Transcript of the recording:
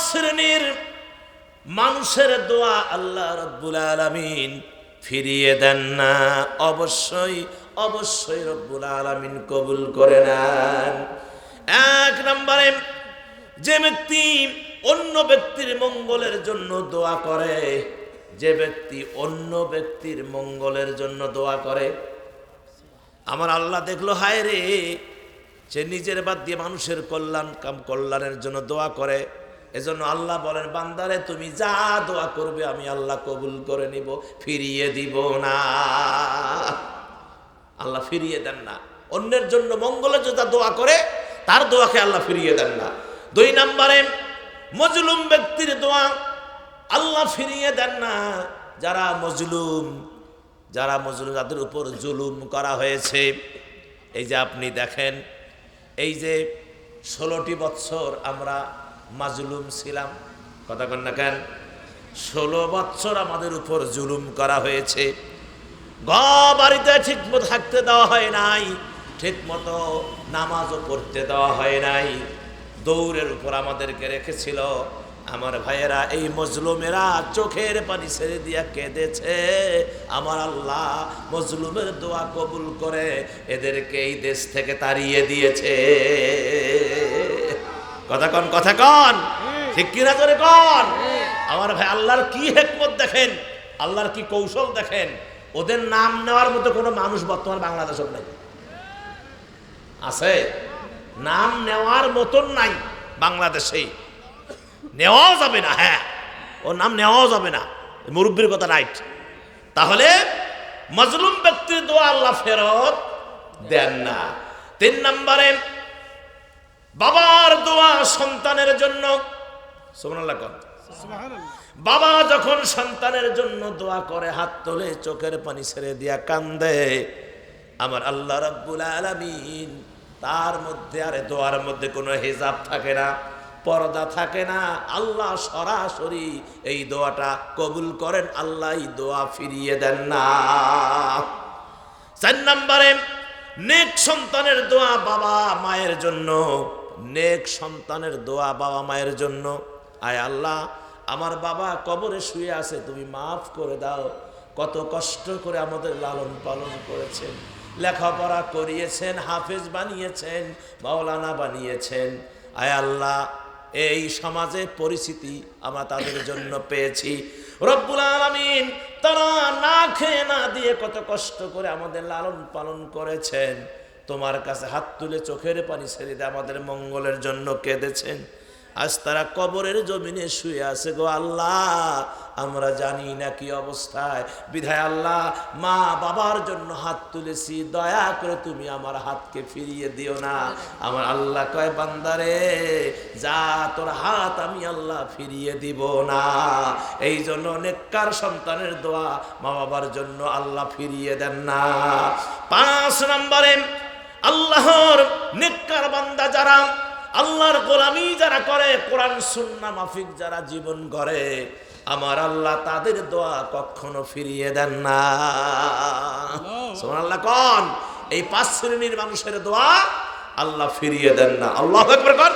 শ্রেণীর মানুষের দোয়া আল্লাহ রাব্বুল আলামিন ফিরিয়ে দেন না। অবশ্যই অবশ্যই রব্বুল আলামিন কবুল করে নেন। এক নম্বরে, যে ব্যক্তি অন্য ব্যক্তির মঙ্গলের জন্য দোয়া করে, যে ব্যক্তি অন্য ব্যক্তির মঙ্গলের জন্য দোয়া করে, আমার আল্লাহ দেখলো হায় রে, সে নিজের বাদ দিয়ে মানুষের কল্যাণের জন্য দোয়া করে। এজন্য আল্লাহ বলেন, বান্দারে তুমি যা দোয়া করবে আমি আল্লাহ কবুল করে নিব, ফিরিয়ে দিব না। আল্লাহ ফিরিয়ে দেন না। অন্যের জন্য মঙ্গলের জন্য দোয়া করে তার দোয়াকে আল্লাহ ফিরিয়ে দেন না। দুই নম্বরে, মজলুম ব্যক্তির দোয়া আল্লাহ ফিরিয়ে দেন না। যারা মজলুম, যাদের উপর জুলুম করা হয়েছে, এই যে আপনি দেখেন, এই যে 16টি বছর আমরা মাজলুম ছিলাম, কথা কন না কেন? 16 বছর আমাদের উপর জুলুম করা হয়েছে। বাড়িতে ঠিক মতো থাকতে দেওয়া হয় নাই, ঠিক মতো নামাজও পড়তে দেওয়া হয় নাই, দৌড়ের উপর আমাদেরকে রেখেছিল। আমার ভাইয়েরা, এই মজলুমেরা চোখের পানি ছেড়ে দিয়া কেঁদেছে। আমার আল্লাহ মজলুমের দোয়া কবুল করে এদেরকে এই দেশ থেকে তাড়িয়ে দিয়েছে। কথা কন, কথা কন, ঠিক কিনা জোরে কন। আমার ভাই, আল্লাহর কি হিকমত দেখেন, আল্লাহর কি কৌশল দেখেন। ওদের নাম নেওয়ার মতো কোনো মানুষ বর্তমান বাংলাদেশে নাই, আছে? নাম নেওয়ার মতন নাই বাংলাদেশে, নেওয়াও যাবে না। হ্যাঁ, ও নাম নেওয়াও যাবে না, মুরব্বীর কথা রাইট। তাহলে মজলুম ব্যক্তির দোয়া আল্লাহ ফেরত দেন না। 3 নম্বরে, বাবার দোয়া সন্তানের জন্য। সুবহানাল্লাহ কন। বাবা যখন সন্তানের জন্য দোয়া করে, হাত তোলে, চোখের পানি ছেড়ে দিয়া কান্দে, আমার আল্লাহ রাব্বুল আলামিন তার মধ্যে, আরে দোয়ার মধ্যে কোনো হিজাব থাকে না, পর্দা থাকে না। আল্লাহ সরাসরি এই দোয়াটা কবুল করেন, আল্লাহ এই দোয়া ফিরিয়ে দেন না। 4 নম্বরে, নেক সন্তানের দোয়া বাবা মায়ের জন্য। নেক সন্তানের দোয়া বাবা মায়ের জন্য। আয় আল্লাহ, আমার বাবা কবরে শুয়ে আছে, তুমি মাফ করে দাও। কত কষ্ট করে আমাদের লালন পালন করেছেন, লেখাপড়া করিয়েছেন, হাফেজ বানিয়েছেন, মাওলানা বানিয়েছেন। আয় আল্লাহ, এই সমাজে পরিস্থিতি আমরা তাদের জন্য পেয়েছি। রব্বুল আলামিন তারা না খেয়ে না দিয়ে কত কষ্ট করে আমাদের লালন পালন করেছেন। তোমার কাছে হাত তুলে চোখের পানি ছেড়ে দিয়ে আমাদের মঙ্গলের জন্য কেঁদেছেন। আজ তারা কবরের জমিনে শুয়ে আছে গো আল্লাহ, আমরা জানি না কি অবস্থায়। বিধায় আল্লাহ, মা বাবার জন্য হাত তুলেছি, দয়া করে তুমি আমার হাতকে ফিরিয়ে দিও না। আমার আল্লাহ কয়, বান্দারে যা, তোর হাত আমি আল্লাহ ফিরিয়ে দিব না। এই জন্য নেককার সন্তানের দোয়া মা বাবার জন্য আল্লাহ ফিরিয়ে দেন না। 5 নম্বরে, আল্লাহর নেককার বান্দা যারা, আল্লাহর গোলামি যারা করে, কোরআন সুন্নাহ মাফিক যারা জীবন করে, আমার আল্লাহ তাদের দোয়া কখনো ফিরিয়ে দেন না। সুবহানাল্লাহ কোন। এই 5 শ্রেণীর মানুষের দোয়া আল্লাহ ফিরিয়ে দেন না। আল্লাহু আকবার কোন।